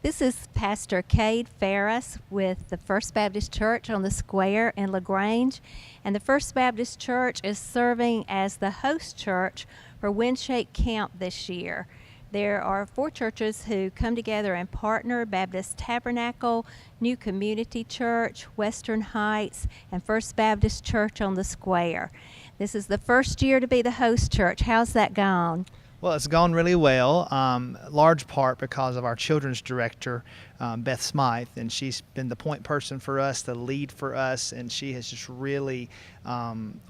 This is Pastor Cade Ferris with the First Baptist Church on the Square in LaGrange. And the First Baptist Church is serving as the host church for WinShape Camp this year. There are 4 churches who come together and partner: Baptist Tabernacle, New Community Church, Western Heights, and First Baptist Church on the Square. This is the first year to be the host church. How's that gone? Well, it's gone really well, large part because of our children's director, Beth Smythe, and she's been the point person for us, the lead for us, and she has just really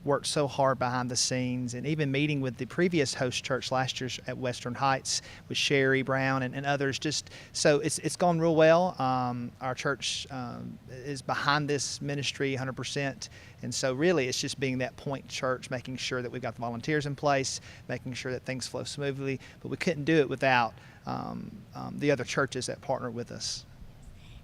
worked so hard behind the scenes. And even meeting with the previous host church last year at Western Heights with Sherry Brown and others, so it's gone real well. Our church is behind this ministry 100%. And so really it's just being that point church, making sure that we've got the volunteers in place, making sure that things flow smoothly. But we couldn't do it without the other churches that partner with us.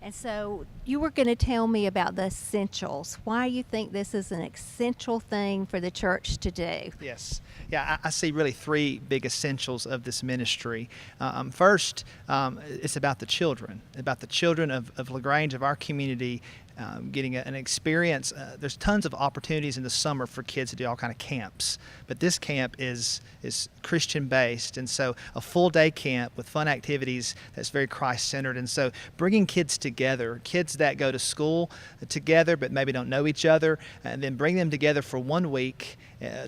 And so you were going to tell me about the essentials, why you think this is an essential thing for the church to do. Yes. Yeah, I see really 3 big essentials of this ministry. First, it's about the children of LaGrange, of our community, getting an experience. There's tons of opportunities in the summer for kids to do all kind of camps, but this camp is Christian based, and so a full day camp with fun activities that's very Christ centered. And so bringing kids together, kids that go to school together but maybe don't know each other, and then bring them together for 1 week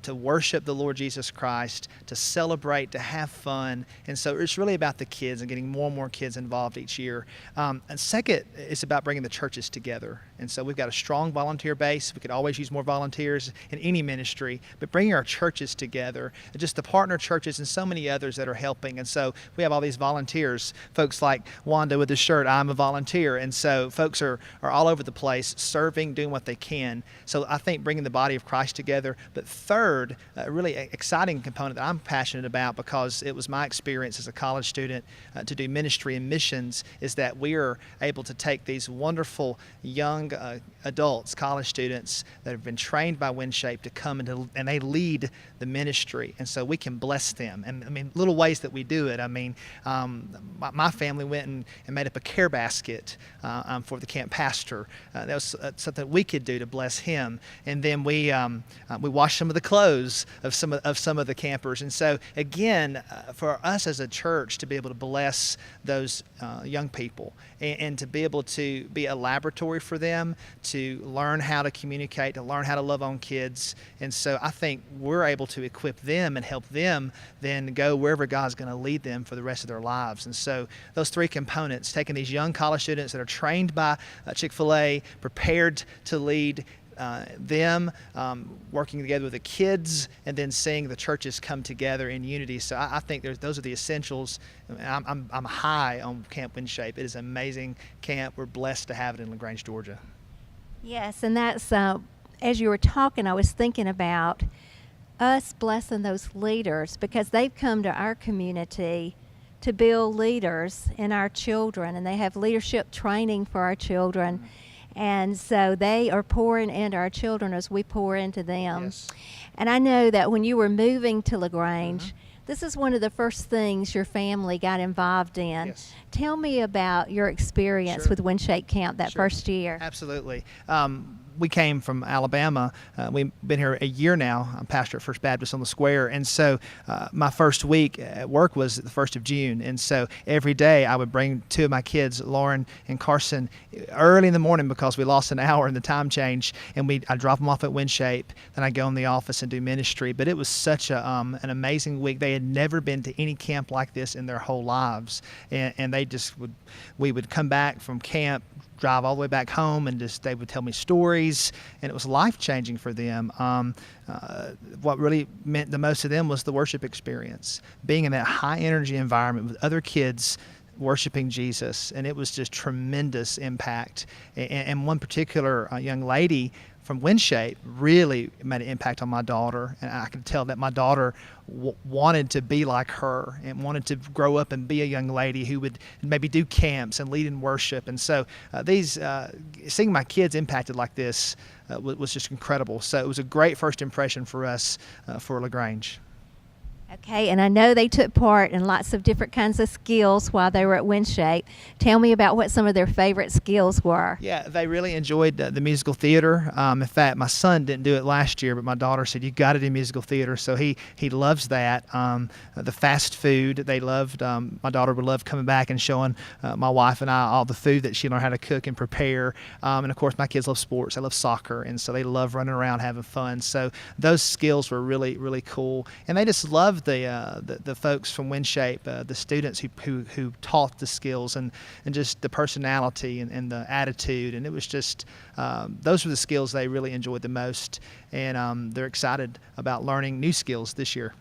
to worship the Lord Jesus Christ, to celebrate, to have fun. And so it's really about the kids and getting more and more kids involved each year. And second, it's about bringing the churches together. And so we've got a strong volunteer base. We could always use more volunteers in any ministry, but bringing our churches together, just the partner churches and so many others that are helping. And so we have all these volunteers, folks like Wanda with the shirt, "I'm a volunteer." And so folks are all over the place serving, doing what they can. So I think bringing the body of Christ together. But third, a really exciting component that I'm passionate about, because it was my experience as a college student to do ministry and missions, is that we are able to take these wonderful young adults, college students that have been trained by WinShape to come and they lead the ministry. And so we can bless them. And I mean, little ways that we do it. I mean, my family went and made up a care basket for the camp pastor. That was something we could do to bless him. And then we washed some of the clothes of some of the campers. And so again, for us as a church to be able to bless those young people and to be able to be a laboratory for them, to learn how to communicate, to learn how to love on kids. And so I think we're able to equip them and help them then go wherever God's going to lead them for the rest of their lives. And so those 3 components, taking these young college students that are trained by Chick-fil-A, prepared to lead them, working together with the kids, and then seeing the churches come together in unity. So I think those are the essentials. I'm high on Camp WinShape. It is an amazing camp. We're blessed to have it in LaGrange, Georgia. Yes, and that's, as you were talking, I was thinking about us blessing those leaders, because they've come to our community to build leaders in our children, and they have leadership training for our children. Mm-hmm. And so they are pouring into our children as we pour into them. Yes. And I know that when you were moving to LaGrange, this is one of the first things your family got involved in. Yes. Tell me about your experience with WinShape Camp that first year. Absolutely. We came from Alabama. We've been here a year now. I'm pastor at First Baptist on the Square. And so my first week at work was the 1st of June. And so every day I would bring 2 of my kids, Lauren and Carson, early in the morning, because we lost an hour in the time change. And I'd drop them off at WinShape. Then I'd go in the office and do ministry. But it was such an amazing week. They had never been to any camp like this in their whole lives. And we would come back from camp, drive all the way back home, and they would tell me stories, and it was life-changing for them. What really meant the most to them was the worship experience, being in that high-energy environment with other kids worshiping Jesus, and it was just tremendous impact. And one particular young lady from WinShape really made an impact on my daughter, and I could tell that my daughter wanted to be like her and wanted to grow up and be a young lady who would maybe do camps and lead in worship. And so seeing my kids impacted like this was just incredible. So it was a great first impression for us for LaGrange. Okay, and I know they took part in lots of different kinds of skills while they were at WinShape. Tell me about what some of their favorite skills were. Yeah, they really enjoyed the musical theater. In fact, my son didn't do it last year, but my daughter said, "You got to do musical theater." So he loves that. The fast food they loved. My daughter would love coming back and showing my wife and I all the food that she learned how to cook and prepare. And of course, my kids love sports. They love soccer, and so they love running around having fun. So those skills were really, really cool, and they just loved the folks from WinShape, the students who taught the skills and just the personality and the attitude, and it was just those were the skills they really enjoyed the most, and they're excited about learning new skills this year.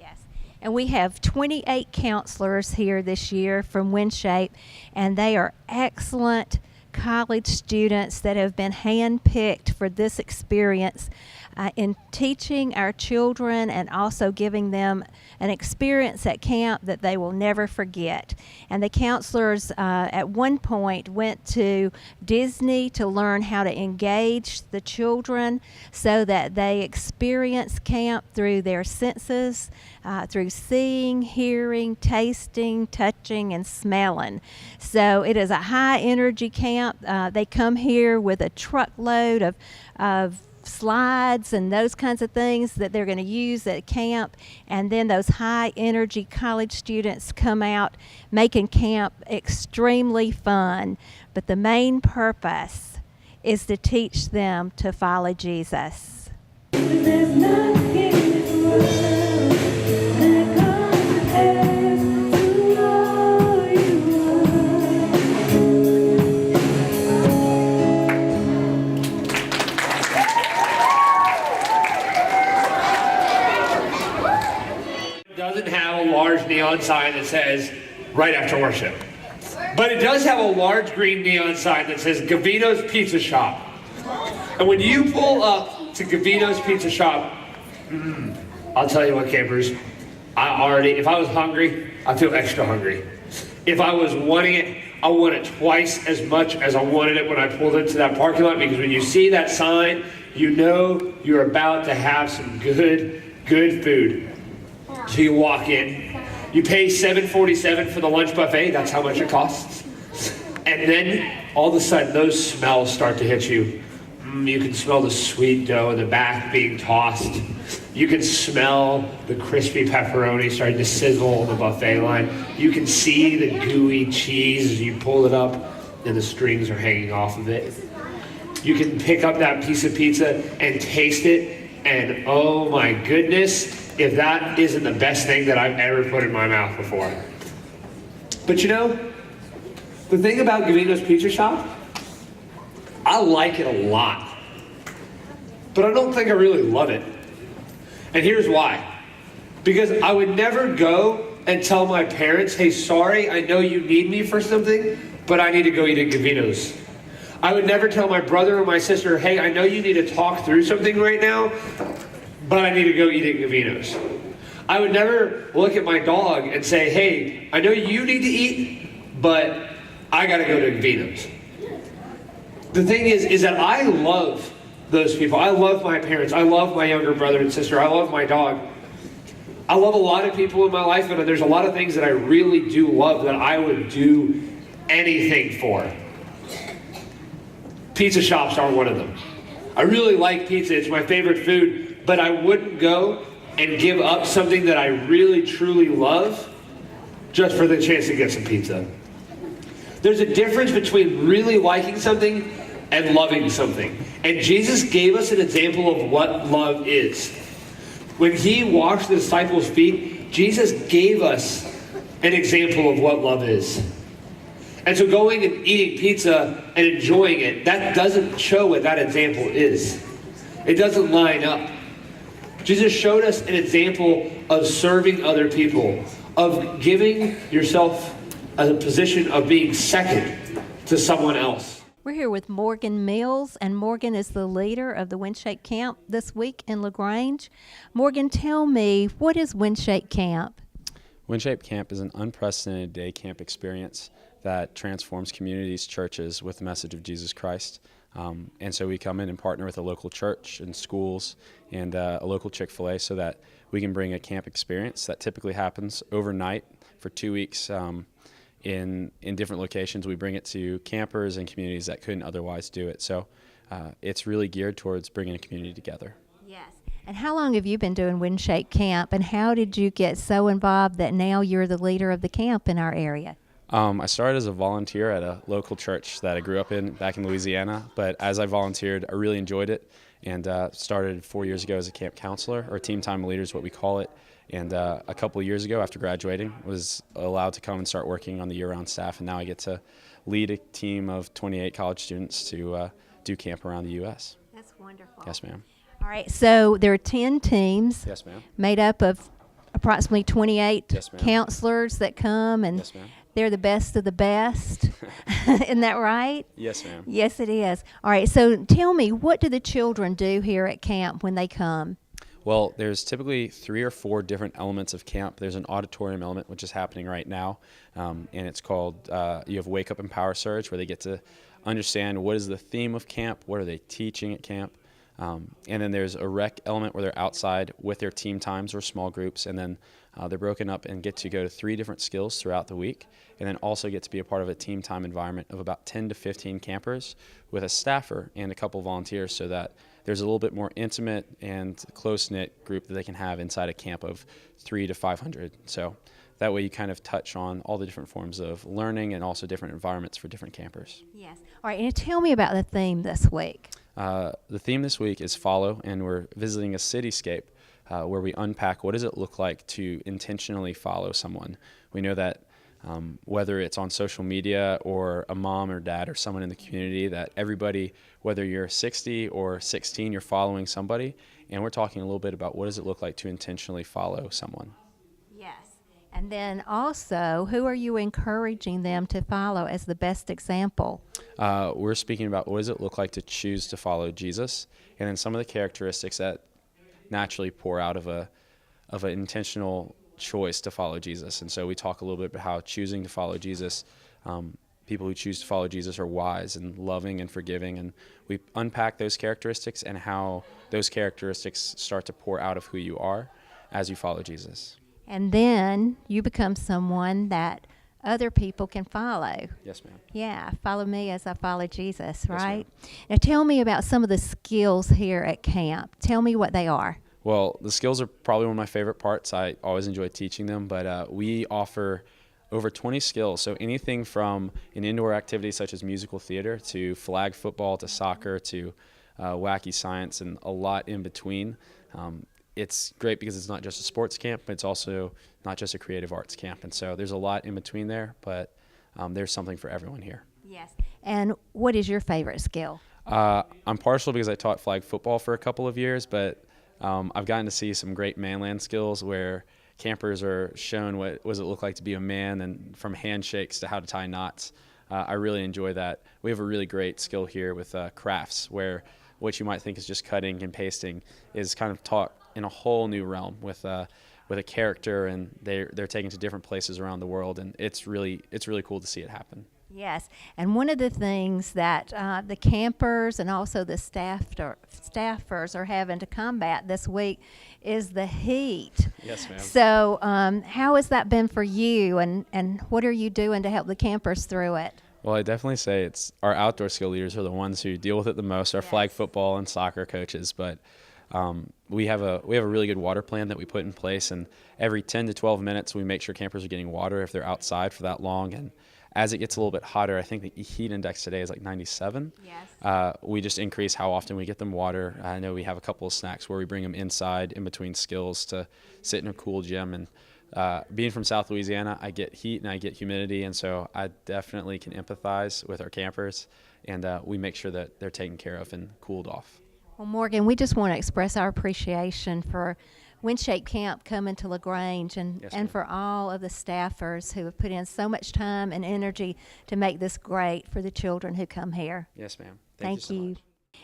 Yes, and we have 28 counselors here this year from WinShape, and they are excellent college students that have been handpicked for this experience in teaching our children and also giving them an experience at camp that they will never forget. And the counselors at one point went to Disney to learn how to engage the children so that they experience camp through their senses, through seeing, hearing, tasting, touching, and smelling. So it is a high energy camp. They come here with a truckload of slides and those kinds of things that they're going to use at camp, and then those high energy college students come out making camp extremely fun. But the main purpose is to teach them to follow Jesus. There's nothing in this world that compares to all you doesn't have a large neon sign that says right after worship. But it does have a large green neon sign that says Gavino's Pizza Shop. And when you pull up to Gavino's Pizza Shop, I'll tell you what, campers, if I was hungry, I feel extra hungry. If I was wanting it, I want it twice as much as I wanted it when I pulled into that parking lot, because when you see that sign, you know you're about to have some good food. So you walk in, you pay $7.47 for the lunch buffet, that's how much it costs. And then all of a sudden those smells start to hit you. You can smell the sweet dough in the back being tossed. You can smell the crispy pepperoni starting to sizzle on the buffet line. You can see the gooey cheese as you pull it up and the strings are hanging off of it. You can pick up that piece of pizza and taste it, and oh my goodness, if that isn't the best thing that I've ever put in my mouth before. But you know, the thing about Gavino's Pizza Shop, I like it a lot, but I don't think I really love it. And here's why. Because I would never go and tell my parents, hey, sorry, I know you need me for something, but I need to go eat at Gavino's. I would never tell my brother or my sister, hey, I know you need to talk through something right now, but I need to go eat at Gavino's. I would never look at my dog and say, hey, I know you need to eat, but I gotta go to Gavino's. The thing is that I love those people. I love my parents. I love my younger brother and sister. I love my dog. I love a lot of people in my life, and there's a lot of things that I really do love that I would do anything for. Pizza shops are one of them. I really like pizza. It's my favorite food, but I wouldn't go and give up something that I really, truly love just for the chance to get some pizza. There's a difference between really liking something and loving something. And Jesus gave us an example of what love is. When he washed the disciples' feet, Jesus gave us an example of what love is. And so going and eating pizza and enjoying it, that doesn't show what that example is. It doesn't line up. Jesus showed us an example of serving other people, of giving yourself a position of being second to someone else. We're here with Morgan Mills, and Morgan is the leader of the WinShape Camp this week in LaGrange. Morgan, tell me, what is WinShape Camp? WinShape Camp is an unprecedented day camp experience that transforms communities, churches with the message of Jesus Christ. And so we come in and partner with a local church and schools and a local Chick-fil-A so that we can bring a camp experience that typically happens overnight for 2 weeks in different locations. We bring it to campers and communities that couldn't otherwise do it. So it's really geared towards bringing a community together. Yes. And how long have you been doing WinShape Camp, and how did you get so involved that now you're the leader of the camp in our area? I started as a volunteer at a local church that I grew up in back in Louisiana, but as I volunteered, I really enjoyed it and started 4 years ago as a camp counselor, or team time leader is what we call it. And a couple of years ago after graduating, was allowed to come and start working on the year-round staff, and now I get to lead a team of 28 college students to do camp around the U.S. That's wonderful. Yes, ma'am. All right, so there are 10 teams Yes, ma'am. made up of approximately 28 Yes, ma'am. counselors that come, and Yes, ma'am. they're the best of the best. Isn't that right? Yes, ma'am. Yes, it is. All right, so tell me, what do the children do here at camp when they come? Well, there's typically 3 or 4 different elements of camp. There's an auditorium element, which is happening right now, and it's called, you have Wake Up and Power Surge, where they get to understand what is the theme of camp, what are they teaching at camp, and then there's a rec element where they're outside with their team times or small groups, and then they're broken up and get to go to 3 different skills throughout the week, and then also get to be a part of a team time environment of about 10 to 15 campers with a staffer and a couple volunteers, so that there's a little bit more intimate and close-knit group that they can have inside a camp of 300 to 500. So that way you kind of touch on all the different forms of learning and also different environments for different campers. Yes. All right, and tell me about the theme this week. The theme this week is Follow, and we're visiting a cityscape where we unpack what does it look like to intentionally follow someone. We know that whether it's on social media or a mom or dad or someone in the community, that everybody, whether you're 60 or 16, you're following somebody, and we're talking a little bit about what does it look like to intentionally follow someone. Yes. And then also, who are you encouraging them to follow as the best example? We're speaking about what does it look like to choose to follow Jesus, and then some of the characteristics that naturally pour out of an intentional choice to follow Jesus. And so we talk a little bit about how choosing to follow Jesus, people who choose to follow Jesus are wise and loving and forgiving, and we unpack those characteristics and how those characteristics start to pour out of who you are as you follow Jesus. And then you become someone that other people can follow. Yes, ma'am. Yeah, follow me as I follow Jesus, right? ma'am. Now tell me about some of the skills here at camp. Tell me what they are. Well, the skills are probably one of my favorite parts. I always enjoy teaching them, but we offer over 20 skills. So anything from an indoor activity such as musical theater to flag football to soccer to wacky science and a lot in between. It's great because it's not just a sports camp, but it's also not just a creative arts camp. And so there's a lot in between there, but there's something for everyone here. Yes. And what is your favorite skill? I'm partial because I taught flag football for a couple of years, but I've gotten to see some great manland skills where campers are shown what does it look like to be a man, and from handshakes to how to tie knots. I really enjoy that. We have a really great skill here with crafts, where what you might think is just cutting and pasting is kind of taught in a whole new realm with a character, and they're taken to different places around the world, and it's really cool to see it happen. Yes, and one of the things that the campers and also the staffers are having to combat this week is the heat. Yes, ma'am. So how has that been for you, and what are you doing to help the campers through it? Well, I definitely say it's our outdoor skill leaders are the ones who deal with it the most, our flag football and soccer coaches, but we have a really good water plan that we put in place, and every 10 to 12 minutes we make sure campers are getting water if they're outside for that long. And as it gets a little bit hotter, I think the heat index today is like 97. Yes. We just increase how often we get them water. I know we have a couple of snacks where we bring them inside in between skills to sit in a cool gym. And being from South Louisiana, I get heat and I get humidity, and so I definitely can empathize with our campers, and we make sure that they're taken care of and cooled off. Well, Morgan, we just want to express our appreciation for WinShape Camp coming to LaGrange, and, Yes, and ma'am. for all of the staffers who have put in so much time and energy to make this great for the children who come here. Yes, ma'am. Thank you so you. much.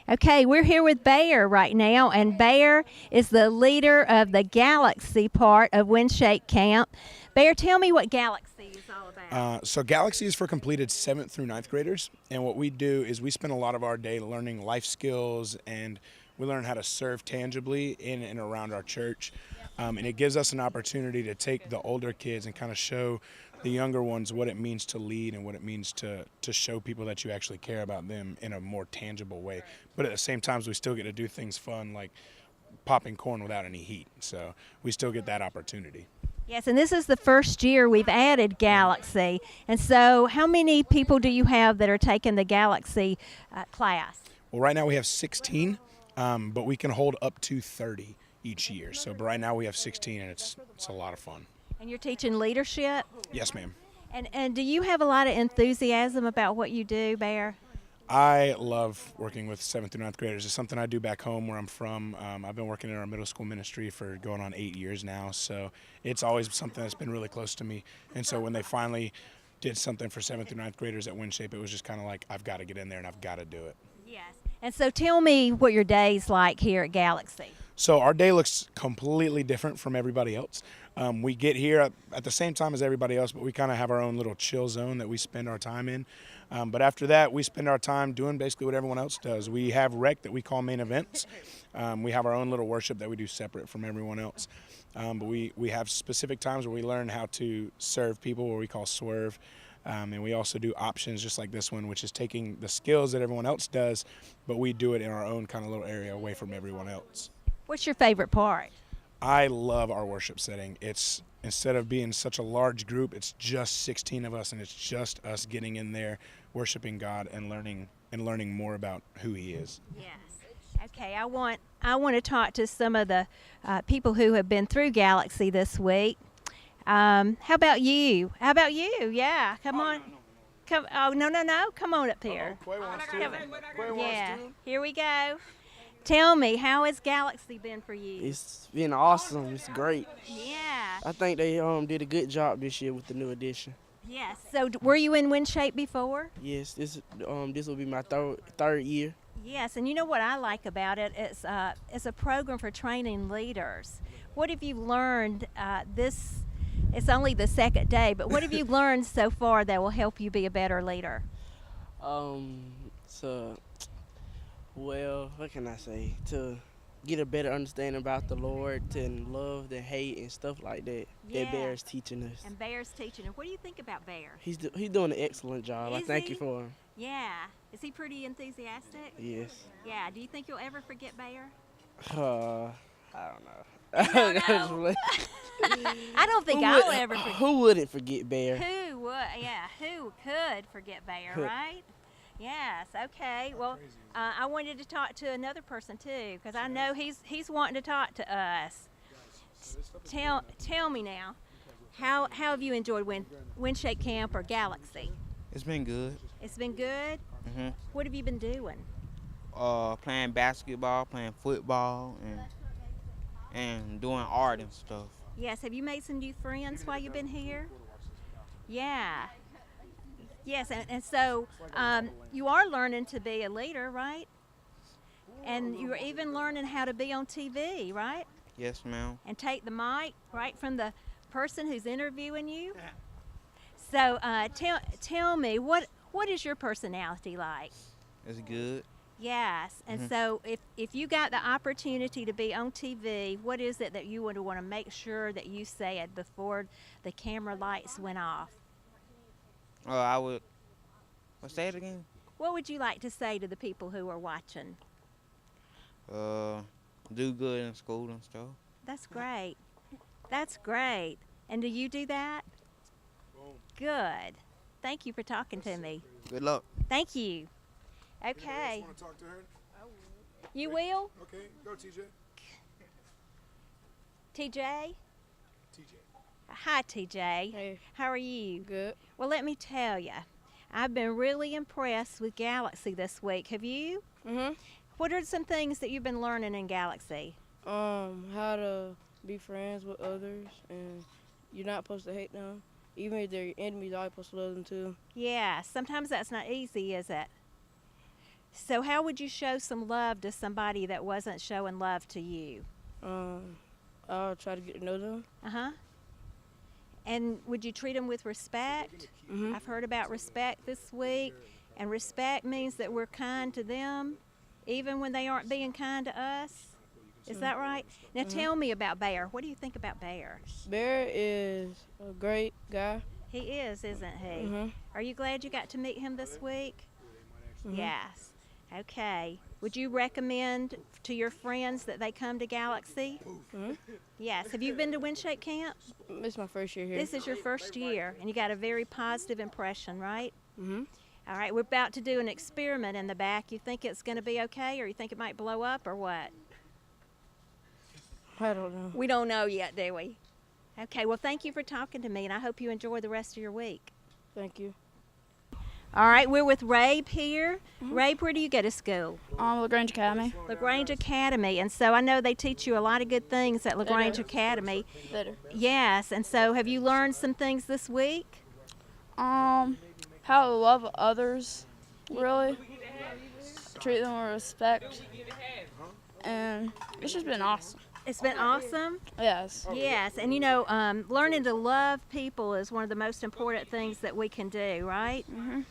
Okay, we're here with Bear right now, and Bear is the leader of the Galaxy part of WinShape Camp. Bear, tell me what Galaxy is all about. So Galaxy is for completed 7th through 9th graders, and what we do is we spend a lot of our day learning life skills, and we learn how to serve tangibly in and around our church. And it gives us an opportunity to take the older kids and kind of show the younger ones what it means to lead and what it means to show people that you actually care about them in a more tangible way. But at the same time, we still get to do things fun like popping corn without any heat. So we still get that opportunity. Yes, and this is the first year we've added Galaxy. And so how many people do you have that are taking the Galaxy class? Well, right now we have 16, but we can hold up to 30 each year. So but right now we have 16, and it's a lot of fun. And you're teaching leadership? Yes, ma'am. And do you have a lot of enthusiasm about what you do, Bear? I love working with 7th through 9th graders. It's something I do back home where I'm from. I've been working in our middle school ministry for going on 8 years now, so it's always something that's been really close to me. And so when they finally did something for 7th through 9th graders at WinShape, it was just kind of like, I've got to get in there and I've got to do it. Yes. And so tell me what your day's like here at Galaxy. So our day looks completely different from everybody else. We get here at the same time as everybody else, but we kind of have our own little chill zone that we spend our time in. But after that, we spend our time doing basically what everyone else does. We have rec that we call main events. We have our own little worship that we do separate from everyone else. But we have specific times where we learn how to serve people, what we call swerve. And we also do options just like this one, which is taking the skills that everyone else does, but we do it in our own kind of little area away from everyone else. What's your favorite part? I love our worship setting. It's instead of being such a large group, it's just 16 of us, and it's just us getting in there, worshiping God and learning more about who He is. Yes. Okay. I want to talk to some of the people who have been through Galaxy this week. How about you? Yeah. Come on. Come. Oh no. Come on up here. Yeah. Here we go. Tell me, how has Galaxy been for you? It's been awesome. It's great. Yeah. I think they did a good job this year with the new addition. Yes. So were you in WinShape before? Yes, this will be my third year. Yes, and you know what I like about it? It's a program for training leaders. What have you learned it's only the second day, but what have you learned so far that will help you be a better leader? Well, what can I say? To get a better understanding about the Lord, and love and hate and stuff like that. Yeah. That Bear's teaching us. And Bear's teaching. And what do you think about Bear? He's doing an excellent job. I Is thank he? you for him. Yeah. Is he pretty enthusiastic? Yes. Yeah. Do you think you'll ever forget Bear? I don't know. You don't know? I don't think I'll ever forget. Who wouldn't forget Bear? Who would? Yeah. Who could forget Bear, right? Yes. Okay. Well, I wanted to talk to another person too, because I know he's wanting to talk to us. Tell me now, how have you enjoyed WinShape Camp or Galaxy? It's been good. It's been good. Mhm. What have you been doing? Playing basketball, playing football, and doing art and stuff. Yes. Have you made some new friends while you've been here? Yeah. Yes, and so you are learning to be a leader, right? And you're even learning how to be on TV, right? Yes, ma'am. And take the mic right from the person who's interviewing you. So tell me, what is your personality like? It's good. Yes, and so if you got the opportunity to be on TV, what is it that you would want to make sure that you said before the camera lights went off? I would. Say it again. What would you like to say to the people who are watching? Do good in school and stuff. That's great. That's great. And do you do that? Good. Thank you for talking to me. Good luck. Thank you. Okay. Want to talk to her? You will? Okay, go TJ. TJ? TJ. Hi, TJ. Hey. How are you? Good. Well, let me tell you, I've been really impressed with Galaxy this week. Have you? Mhm. What are some things that you've been learning in Galaxy? How to be friends with others, and you're not supposed to hate them. Even if they're your enemies, you're supposed to love them too. Yeah, sometimes that's not easy, is it? So how would you show some love to somebody that wasn't showing love to you? I'll try to get to know them. Uh-huh. And would you treat them with respect? Mhm. I've heard about respect this week, and respect means that we're kind to them even when they aren't being kind to us. Is that right? Now tell me about Bear. What do you think about Bear? Bear is a great guy. He is, isn't he? Mhm. Are you glad you got to meet him this week? Mhm. Yes. Okay. Would you recommend to your friends that they come to Galaxy? Mhm. Yes. Have you been to WinShape Camp? It's my first year here. This is your first year, and you got a very positive impression, right? Mhm. All right. We're about to do an experiment in the back. You think it's going to be okay, or you think it might blow up, or what? I don't know. We don't know yet, do we? Okay. Well, thank you for talking to me, and I hope you enjoy the rest of your week. Thank you. All right, we're with Rabe here. Rabe, where do you go to school? LaGrange Academy. LaGrange Academy. And so I know they teach you a lot of good things at LaGrange Academy. Better. Yes, and so have you learned some things this week? How to love others, really. Treat them with respect. And it's just been awesome. It's been awesome. Yes. Yes, and you know, learning to love people is one of the most important things that we can do, right? Mhm.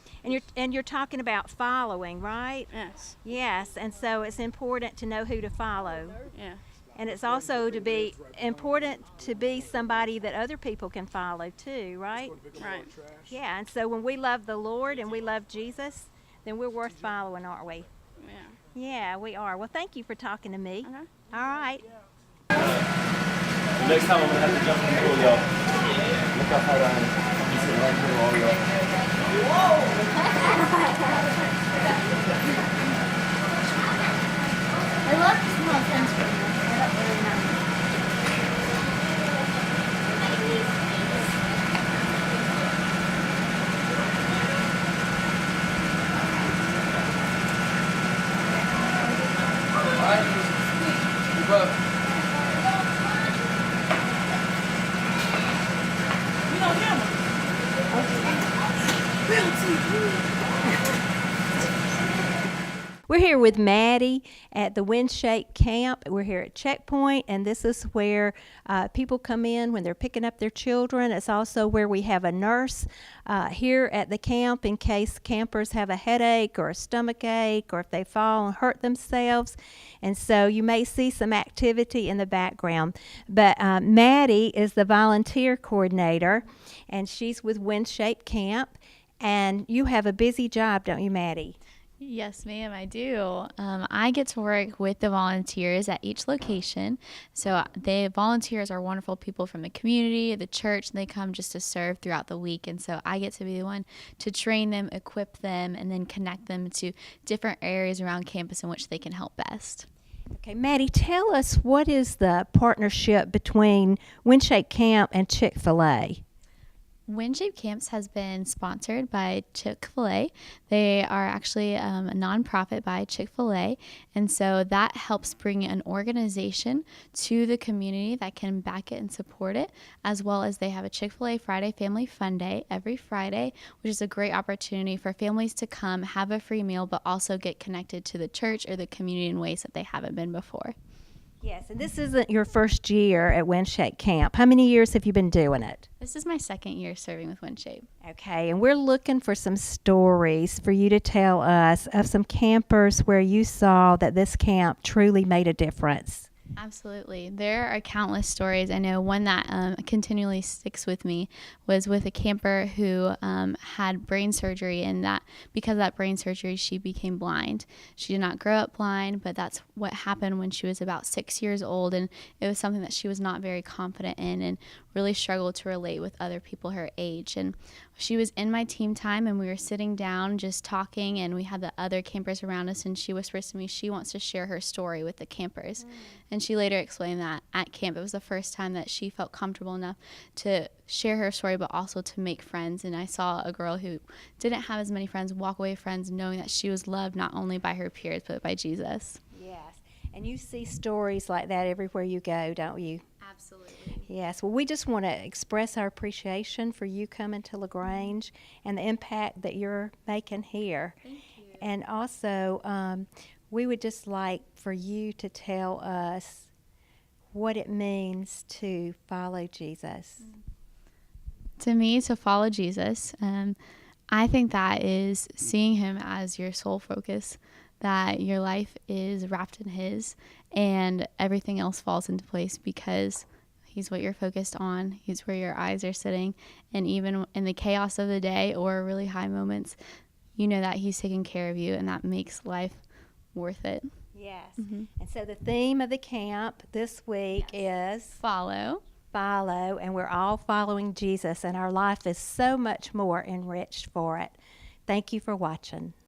And you're talking about following, right? Yes. Yes, and so it's important to know who to follow. Yeah. And it's also to be important to be somebody that other people can follow too, right? Right. Yeah, and so when we love the Lord and we love Jesus, then we're worth following, aren't we? Yeah. Yeah, we are. Well, thank you for talking to me. Okay. All right. Next time I'm gonna have to jump in the pool, y'all. Look how far I am. I'm sitting right here, all y'all. I love the small fence right now. That's really nice. We're here with Maddie at the WinShape Camp. We're here at Checkpoint, and this is where people come in when they're picking up their children. It's also where we have a nurse here at the camp in case campers have a headache or a stomach ache or if they fall and hurt themselves. And so you may see some activity in the background. But Maddie is the volunteer coordinator, and she's with WinShape Camp. And you have a busy job, don't you, Maddie? Yes, ma'am, I do. I get to work with the volunteers at each location. So the volunteers are wonderful people from the community, the church, and they come just to serve throughout the week. And so I get to be the one to train them, equip them, and then connect them to different areas around campus in which they can help best. Okay, Maddie, tell us, what is the partnership between WinShape Camp and Chick-fil-A? WinShape Camps has been sponsored by Chick-fil-A. They are actually a nonprofit by Chick-fil-A, and so that helps bring an organization to the community that can back it and support it, as well as they have a Chick-fil-A Friday Family Fun Day every Friday, which is a great opportunity for families to come, have a free meal, but also get connected to the church or the community in ways that they haven't been before. Yes, and this isn't your first year at WinShape Camp. How many years have you been doing it? This is my second year serving with WinShape. Okay, and we're looking for some stories for you to tell us of some campers where you saw that this camp truly made a difference. Absolutely. There are countless stories. I know one that continually sticks with me was with a camper who had brain surgery, and that because of that brain surgery, she became blind. She did not grow up blind, but that's what happened when she was about 6 years old, and it was something that she was not very confident in and really struggled to relate with other people her age. And she was in my team time, and we were sitting down just talking, and we had the other campers around us, and she whispers to me she wants to share her story with the campers. And she later explained that at camp it was the first time that she felt comfortable enough to share her story, but also to make friends. And I saw a girl who didn't have as many friends walk away friends, knowing that she was loved not only by her peers but by Jesus. Yes, and you see stories like that everywhere you go, don't you? Absolutely. Yes, well, we just want to express our appreciation for you coming to LaGrange and the impact that you're making here. Thank you. And also, we would just like for you to tell us what it means to follow Jesus. To me, to follow Jesus, I think that is seeing him as your sole focus, that your life is wrapped in his and everything else falls into place because he's what you're focused on. He's where your eyes are sitting. And even in the chaos of the day or really high moments, you know that he's taking care of you, and that makes life worth it. Yes. And so the theme of the camp this week is Follow. Follow, and we're all following Jesus, and our life is so much more enriched for it. Thank you for watching.